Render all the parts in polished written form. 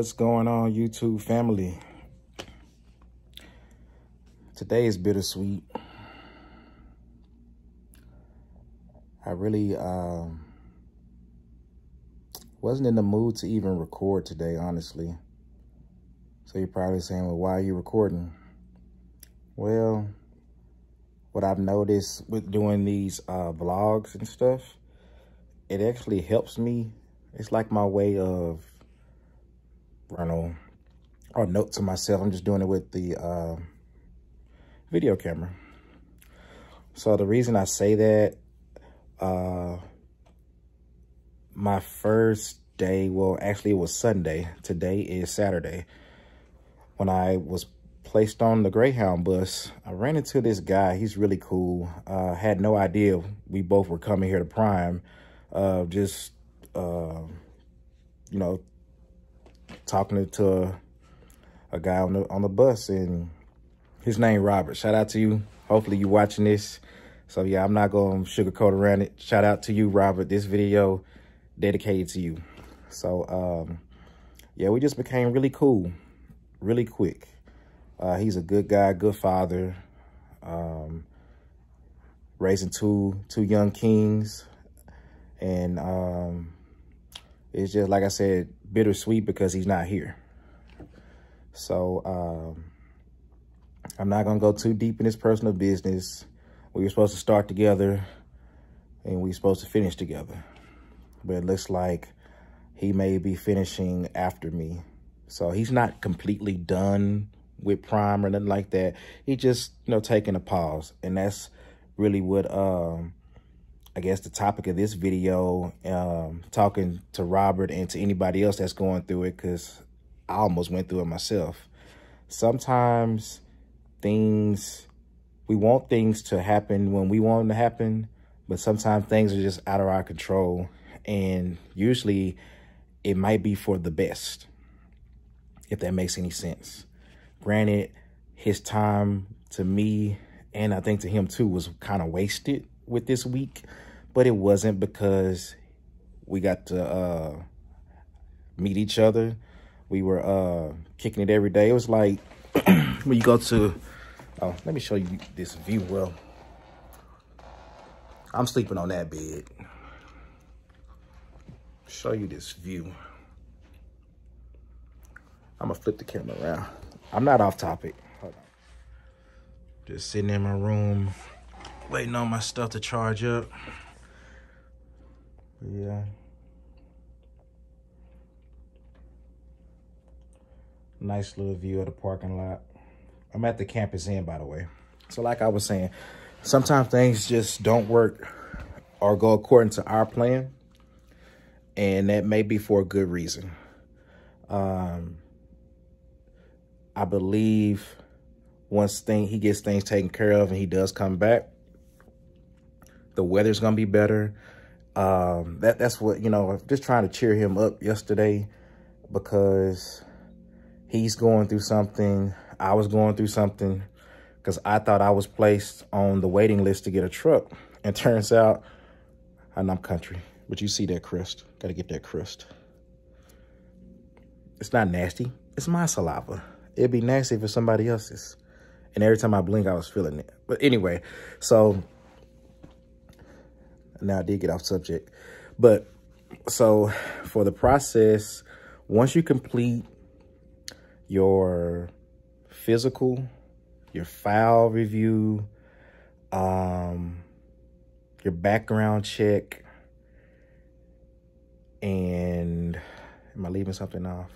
What's going on, YouTube family? Today is bittersweet. I really wasn't in the mood to even record today, honestly. So you're probably saying, well, why are you recording? Well, what I've noticed with doing these vlogs and stuff, it actually helps me. It's like my way of, I don't know, or note to myself. I'm just doing it with the video camera. So the reason I say that, my first day, well, actually it was Sunday. Today is Saturday. When I was placed on the Greyhound bus, I ran into this guy. He's really cool. Had no idea we both were coming here to Prime. You know, talking to a guy on the bus, and his name Robert. Shout out to you. Hopefully you watching this. So yeah, I'm not gonna sugarcoat around it. Shout out to you, Robert. This video dedicated to you. So yeah, we just became really cool, really quick. He's a good guy, good father. Raising two young kings, and it's just, like I said, bittersweet because he's not here. So I'm not gonna go too deep in his personal business. We were supposed to start together and we were supposed to finish together, but it looks like he may be finishing after me. So he's not completely done with Prime or nothing like that. He just, you know, taking a pause. And that's really what, I guess the topic of this video, talking to Robert and to anybody else that's going through it, because I almost went through it myself. Sometimes we want things to happen when we want them to happen, but sometimes things are just out of our control. And usually it might be for the best, if that makes any sense. Granted, his time to me, and I think to him too, was kind of wasted with this week, but it wasn't, because we got to meet each other. We were kicking it every day. It was like when you go to, oh, let me show you this view. Well, I'm sleeping on that bed. Show you this view. I'm gonna flip the camera around. I'm not off topic. Hold on. Just sitting in my room, waiting on my stuff to charge up. Yeah. Nice little view of the parking lot. I'm at the Campus Inn, by the way. So like I was saying, sometimes things just don't work or go according to our plan, and that may be for a good reason. I believe once he gets things taken care of and he does come back, the weather's gonna be better. That's what, you know, just trying to cheer him up yesterday, because he's going through something. I was going through something, because I thought I was placed on the waiting list to get a truck. And turns out, and I'm country, but you see that crust. Got to get that crust. It's not nasty. It's my saliva. It'd be nasty if it's somebody else's. And every time I blink, I was feeling it. But anyway, so now I did get off subject. But so for the process, once you complete your physical, your file review, your background check, and am I leaving something off?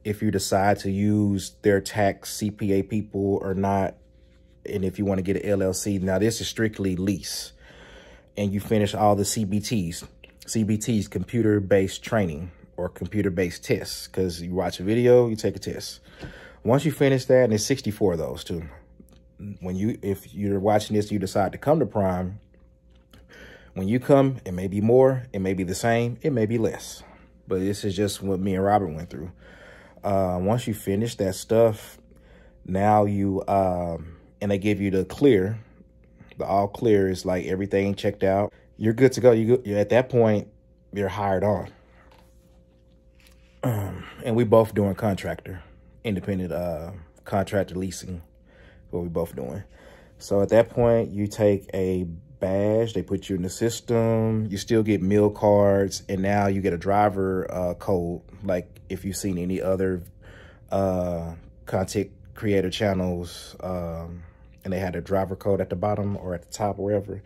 If you decide to use their tax CPA people or not, and if you want to get an LLC, now this is strictly lease, and you finish all the CBTs, computer-based training or computer-based tests, because you watch a video, you take a test. Once you finish that, and there's 64 of those too. If you're watching this, you decide to come to Prime. When you come, it may be more, it may be the same, it may be less. But this is just what me and Robert went through. Once you finish that stuff, now you, and they give you the clear. The all clear is like everything checked out. You're good to go. You're at that point, you're hired on. And we both doing independent contractor leasing, what we both doing. So at that point, you take a badge, they put you in the system, you still get meal cards, and now you get a driver code. Like if you've seen any other content creator channels, and they had a driver code at the bottom or at the top, wherever,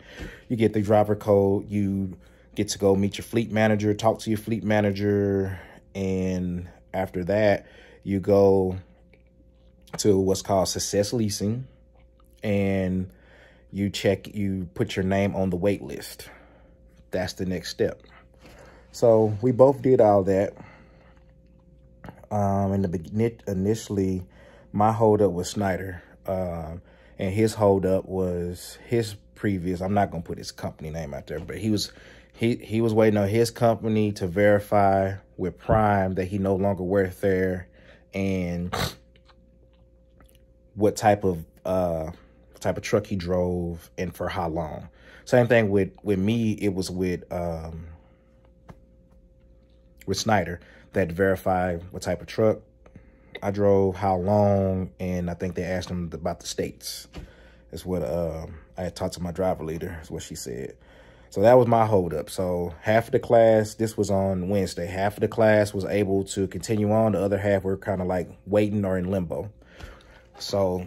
you get the driver code. You get to go meet your fleet manager, talk to your fleet manager, and after that, you go to what's called Success Leasing, and you put your name on the wait list. That's the next step. So we both did all that. Initially, my holdup was Snyder, and his holdup was his previous. I'm not gonna put his company name out there, but he was waiting on his company to verify with Prime that he no longer worked there, and what type of truck he drove and for how long. Same thing with me. It was with Snyder that verified what type of truck I drove, how long, and I think they asked him about the states. Is what I had talked to my driver leader, is what she said. So that was my holdup. So half of the class, this was on Wednesday, half of the class was able to continue on. The other half were kind of like waiting or in limbo. So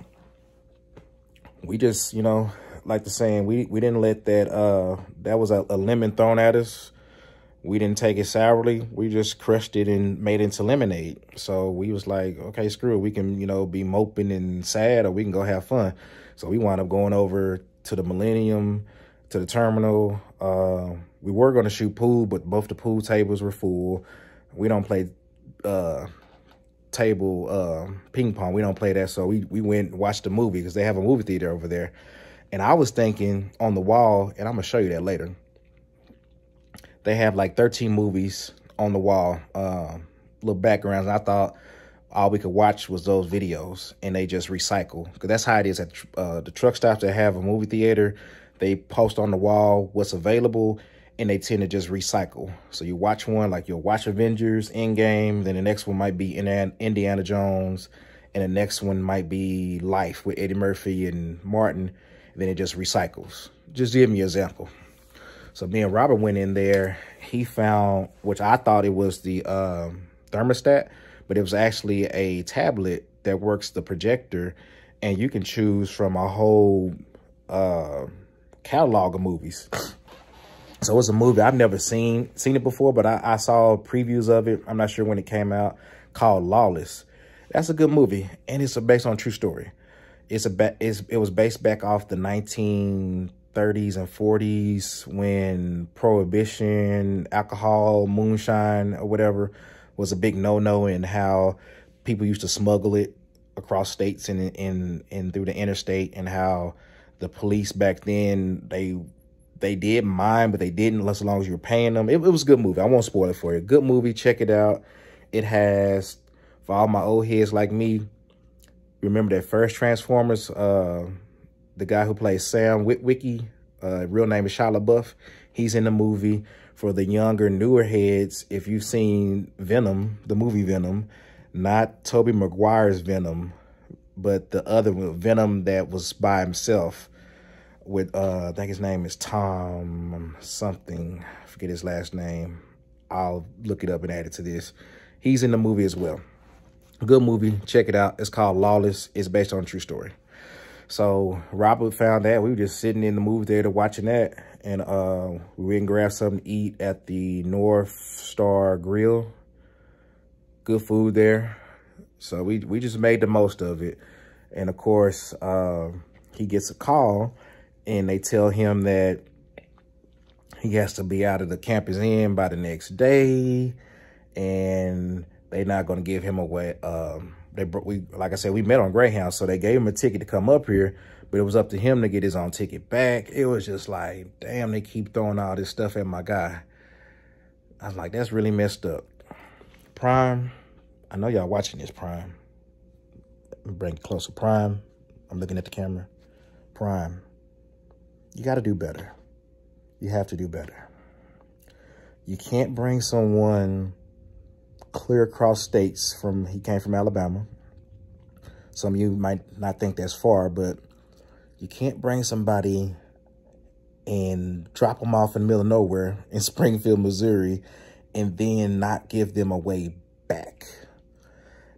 we just, you know, like the saying, we didn't let that was a lemon thrown at us. We didn't take it sourly. We just crushed it and made it into lemonade. So we was like, okay, screw it. We can, you know, be moping and sad, or we can go have fun. So we wound up going over to the Millennium, to the terminal. We were going to shoot pool, but both the pool tables were full. We don't play table ping pong. We don't play that. So we went and watched the movie because they have a movie theater over there. And I was thinking on the wall, and I'm going to show you that later, they have like 13 movies on the wall, little backgrounds. And I thought all we could watch was those videos, and they just recycle. Because that's how it is at the truck stops that have a movie theater. They post on the wall what's available, and they tend to just recycle. So you watch one, like you'll watch Avengers Endgame, then the next one might be Indiana Jones, and the next one might be Life with Eddie Murphy and Martin, and then it just recycles. Just give me an example. So me and Robert went in there. He found, which I thought it was the thermostat, but it was actually a tablet that works the projector, and you can choose from a whole catalog of movies. So it's a movie I've never seen it before, but I saw previews of it. I'm not sure when it came out, called Lawless. That's a good movie, and it's based on a true story. It was based back off the 1930s and 40s when prohibition, alcohol, moonshine, or whatever was a big no-no, and how people used to smuggle it across states and through the interstate, and how the police back then, they did mind, but they didn't as long as you were paying them. It was a good movie. I won't spoil it for you. Good movie. Check it out. It has, for all my old heads like me, remember that first Transformers, the guy who plays Sam Witwicky, real name is Shia LaBeouf. He's in the movie. For the younger, newer heads, if you've seen Venom, the movie Venom, not Tobey Maguire's Venom, but the other one, Venom that was by himself with, I think his name is Tom something. I forget his last name. I'll look it up and add it to this. He's in the movie as well. Good movie. Check it out. It's called Lawless. It's based on a true story. So Robert found that. We were just sitting in the movie theater watching that. And we went and grabbed something to eat at the North Star Grill. Good food there. So we just made the most of it. And of course, he gets a call, and they tell him that he has to be out of the Campus Inn by the next day, and they're not going to give him away. Like I said, we met on Greyhound, so they gave him a ticket to come up here, but it was up to him to get his own ticket back. It was just like, damn, they keep throwing all this stuff at my guy. I was like, that's really messed up. Prime, I know y'all watching this, Prime. Let me bring it closer. Prime, I'm looking at the camera. Prime, you got to do better. You have to do better. You can't bring someone clear across states. He came from Alabama. Some of you might not think that's far, but you can't bring somebody and drop them off in the middle of nowhere in Springfield, Missouri, and then not give them a way back.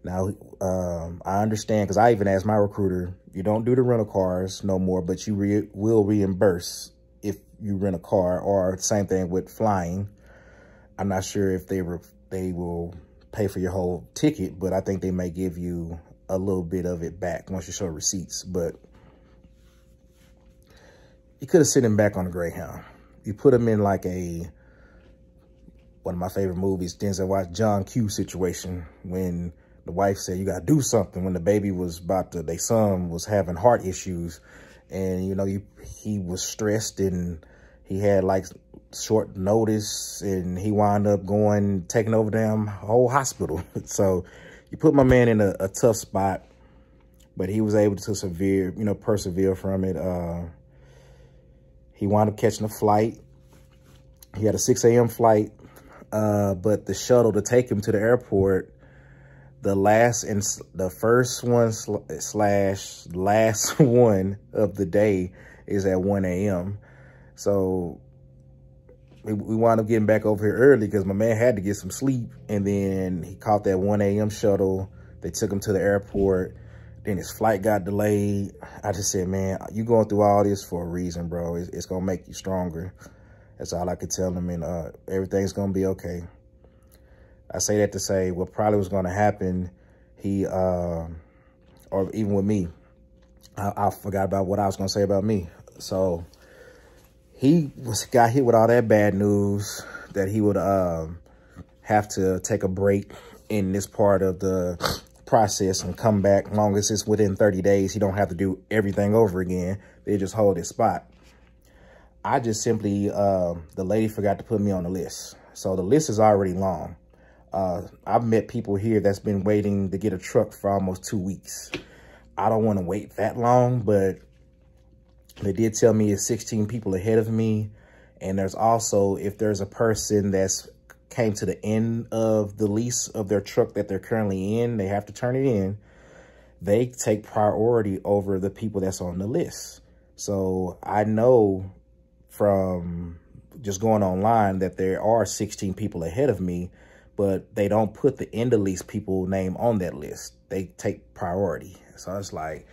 Now, I understand, because I even asked my recruiter, you don't do the rental cars no more, but you will reimburse if you rent a car, or same thing with flying. I'm not sure if they will pay for your whole ticket, but I think they may give you a little bit of it back once you show receipts. But you could have sent him back on a Greyhound. You put him in like one of my favorite movies, Denzel Washington, John Q situation, when the wife said, you got to do something, when the baby was their son was having heart issues. And, you know, he was stressed and he had like short notice, and he wound up taking over damn whole hospital. So you put my man in a tough spot, but he was able to persevere from it. He wound up catching a flight. He had a 6 a.m. flight, but the shuttle to take him to the airport, the first one / last one of the day is at 1 a.m. So we wound up getting back over here early because my man had to get some sleep. And then he caught that 1 a.m. shuttle. They took him to the airport. Then his flight got delayed. I just said, man, you going through all this for a reason, bro. It's going to make you stronger. That's all I could tell him. And everything's going to be okay. I say that to say what probably was going to happen, or even with me, I forgot about what I was going to say about me. So he got hit with all that bad news that he would have to take a break in this part of the process and come back. As long as it's within 30 days, he don't have to do everything over again. They just hold his spot. I just simply, the lady forgot to put me on the list. So the list is already long. I've met people here that's been waiting to get a truck for almost 2 weeks. I don't want to wait that long, but they did tell me it's 16 people ahead of me. And there's also, if there's a person that's came to the end of the lease of their truck that they're currently in, they have to turn it in. They take priority over the people that's on the list. So I know from just going online that there are 16 people ahead of me, but they don't put the end of lease people name on that list. They take priority. So it's like,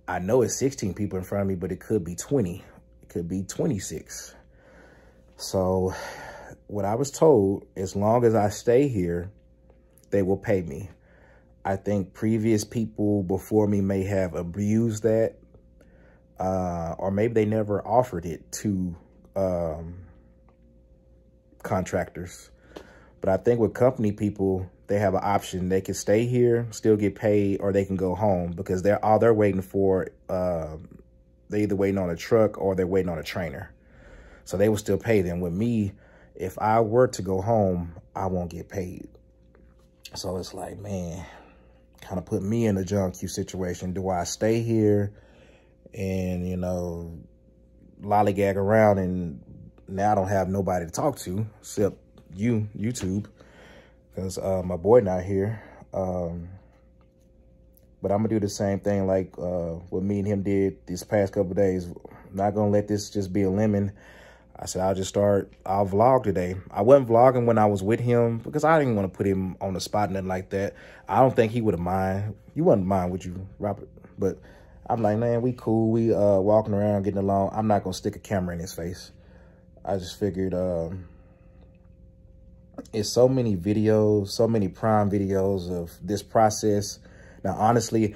I know it's 16 people in front of me, but it could be 20. It could be 26. So what I was told, as long as I stay here, they will pay me. I think previous people before me may have abused that, or maybe they never offered it to contractors. But I think with company people, they have an option. They can stay here, still get paid, or they can go home, because they're waiting for, they're either waiting on a truck or they're waiting on a trainer. So they will still pay them. With me, if I were to go home, I won't get paid. So it's like, man, kind of put me in a John Q situation. Do I stay here and, you know, lollygag around, and now I don't have nobody to talk to except YouTube, because my boy not here. But I'm gonna do the same thing like what me and him did these past couple of days. I'm not gonna let this just be a lemon. I said, I'll vlog today. I wasn't vlogging when I was with him because I didn't want to put him on the spot, nothing like that. I don't think he would have mind. You wouldn't mind, would you, Robert? But I'm like, man, we cool. We walking around, getting along. I'm not gonna stick a camera in his face. I just figured it's so many videos, so many prime videos of this process. Now, honestly,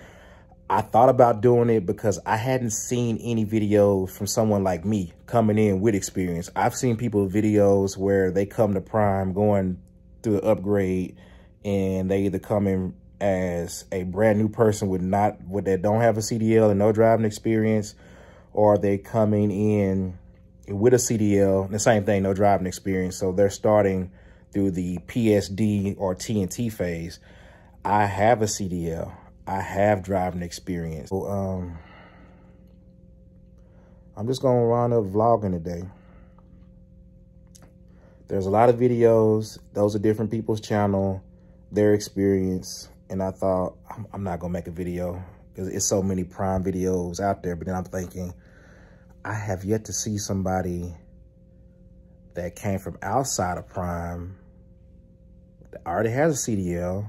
I thought about doing it because I hadn't seen any videos from someone like me coming in with experience. I've seen people videos where they come to Prime going through an upgrade, and they either come in as a brand new person that don't have a CDL and no driving experience, or they coming in with a CDL, the same thing, no driving experience. So they're starting through the PSD or TNT phase. I have a CDL. I have driving experience. So, I'm just going to run up vlogging today. There's a lot of videos. Those are different people's channel. their experience. And I thought, I'm not gonna make a video because it's so many Prime videos out there. But then I'm thinking, I have yet to see somebody that came from outside of Prime that already has a CDL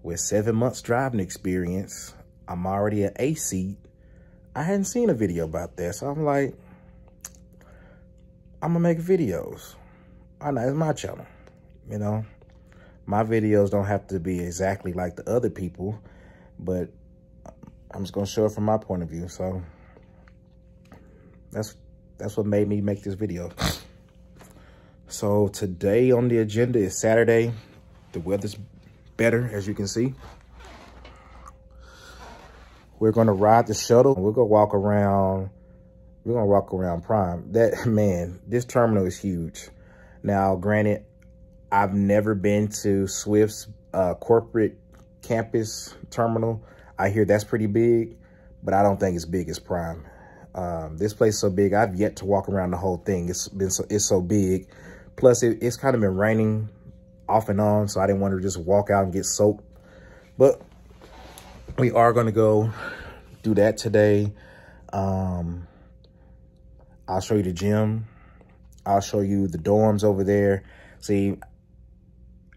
with 7 months driving experience. I'm already an A seat. I hadn't seen a video about that. So I'm like, I'm gonna make videos. I know it's my channel, you know. My videos don't have to be exactly like the other people, but I'm just gonna show it from my point of view. So that's what made me make this video. So today on the agenda is Saturday. The weather's better, as you can see. We're gonna ride the shuttle. We're gonna walk around. We're gonna walk around Prime. That, man, this terminal is huge. Now, granted, I've never been to Swift's corporate campus terminal. I hear that's pretty big, but I don't think it's big as Prime. This place is so big, I've yet to walk around the whole thing. It's so big. Plus, it's kind of been raining off and on, so I didn't want to just walk out and get soaked. But we are going to go do that today. I'll show you the gym. I'll show you the dorms over there. See,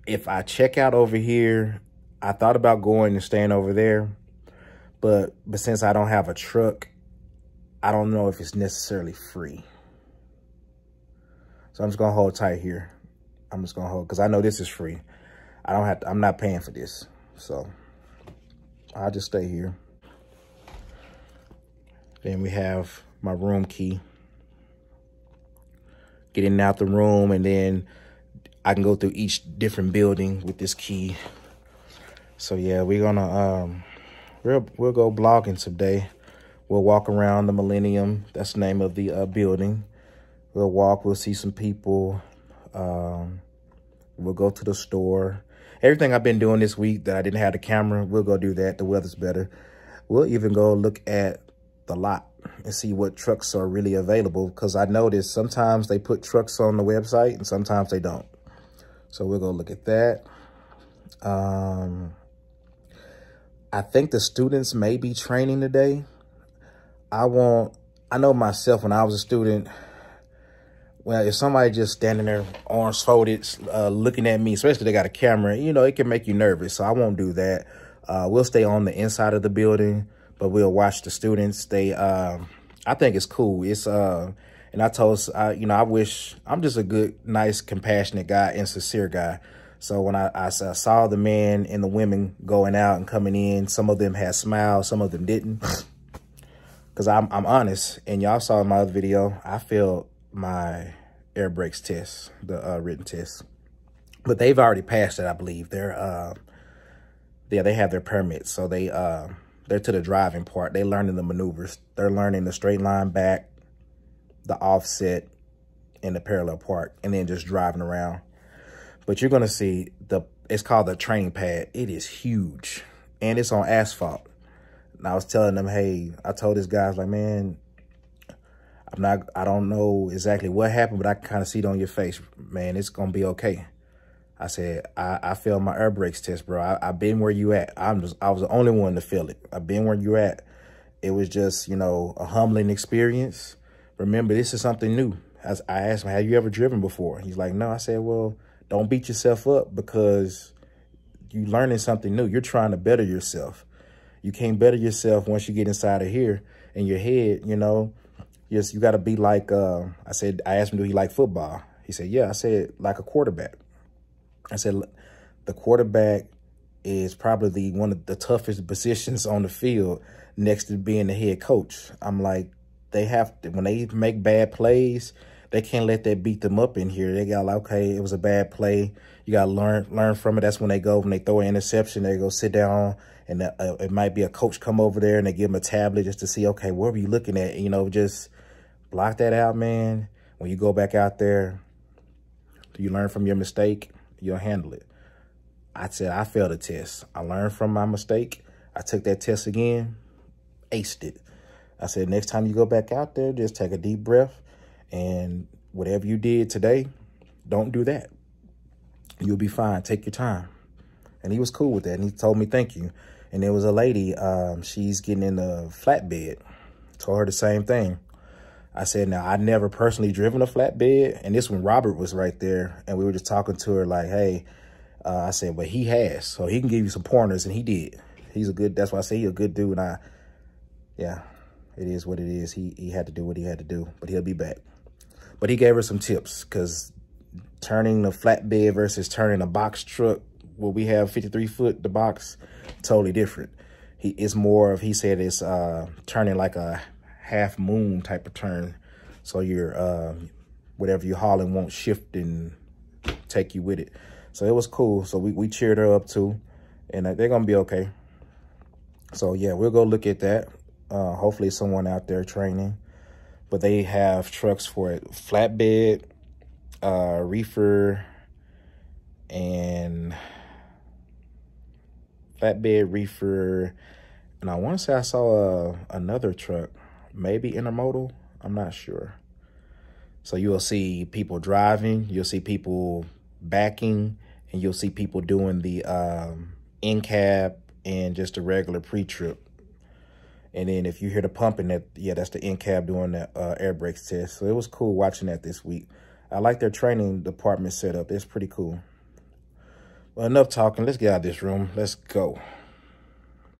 if I check out over here, I thought about going and staying over there, but since I don't have a truck, I don't know if it's necessarily free. So I'm just gonna hold tight here. I'm just gonna hold, because I know this is free. I don't have to, I'm not paying for this. So I'll just stay here. Then we have my room key. Getting out the room, and then I can go through each different building with this key. So yeah, we're gonna we'll go blogging today. We'll walk around the Millennium. That's the name of the building. We'll walk. We'll see some people. We'll go to the store. Everything I've been doing this week that I didn't have the camera, we'll go do that. The weather's better. We'll even go look at the lot and see what trucks are really available, because I noticed sometimes they put trucks on the website and sometimes they don't. So we'll go look at that. I think the students may be training today. I know myself when I was a student, well, if somebody just standing there, arms folded, looking at me, especially they got a camera, you know, it can make you nervous. So I won't do that. We'll stay on the inside of the building, but we'll watch the students. I think it's cool. It's, and I told, you know, I wish, I'm just a good, nice, compassionate guy and sincere guy. So when I saw the men and the women going out and coming in, some of them had smiles, some of them didn't. Because I'm honest, and y'all saw in my other video, I failed my air brakes test, the written test. But they've already passed it, I believe. They're, yeah, they have their permits. So they're to the driving part. They're learning the maneuvers. They're learning the straight line back, the offset, and the parallel park, and then just driving around. But you're going to see, it's called the training pad. It is huge, and it's on asphalt. And I was telling them, hey, I told this guy, I was like, man, I don't know exactly what happened, but I can kind of see it on your face. Man, it's going to be okay. I said, I failed my air brakes test, bro. I've been where you at. I was the only one to feel it. I've been where you at. It was just, you know, a humbling experience. Remember, this is something new. I asked him, have you ever driven before? He's like, no. I said, well, don't beat yourself up, because you're learning something new. You're trying to better yourself. You can't better yourself once you get inside of here in your head, you know. Yes, you got to be like, I asked him, do he like football? He said, yeah. I said, like a quarterback. I said, the quarterback is probably one of the toughest positions on the field next to being the head coach. I'm like, they have to, when they make bad plays, they can't let that beat them up in here. They got like, okay, it was a bad play. You got to learn from it. That's when they throw an interception, they go sit down, and it might be a coach come over there and they give them a tablet just to see, okay, what were you looking at? You know, just block that out, man. When you go back out there, you learn from your mistake, you'll handle it. I said, I failed a test. I learned from my mistake. I took that test again, aced it. I said, next time you go back out there, just take a deep breath, and whatever you did today, don't do that. You'll be fine. Take your time. And he was cool with that. And he told me, thank you. And there was a lady, she's getting in a flatbed. Told her the same thing. I said, now, I never personally driven a flatbed. And this when Robert was right there. And we were just talking to her like, hey, I said, but he has. So he can give you some pointers. And he did. He's a good, that's why I say he's a good dude. And yeah, it is what it is. He had to do what he had to do. But he'll be back. But he gave her some tips. Because turning the flatbed versus turning a box truck, where we have 53 foot, the box, totally different. It's more of, he said it's turning like a half moon type of turn. So your whatever you're hauling won't shift and take you with it. So it was cool. So we cheered her up too. And they're going to be okay. So yeah, we'll go look at that. Hopefully someone out there training. But they have trucks for it. Flatbed, reefer, and flatbed, reefer. And I want to say I saw another truck, maybe intermodal. I'm not sure. So you'll see people driving, you'll see people backing, and you'll see people doing the in-cab and just a regular pre-trip. And then if you hear the pumping, that's the in-cab doing the air brakes test. So it was cool watching that this week. I like their training department setup. It's pretty cool. Well, enough talking. Let's get out of this room. Let's go.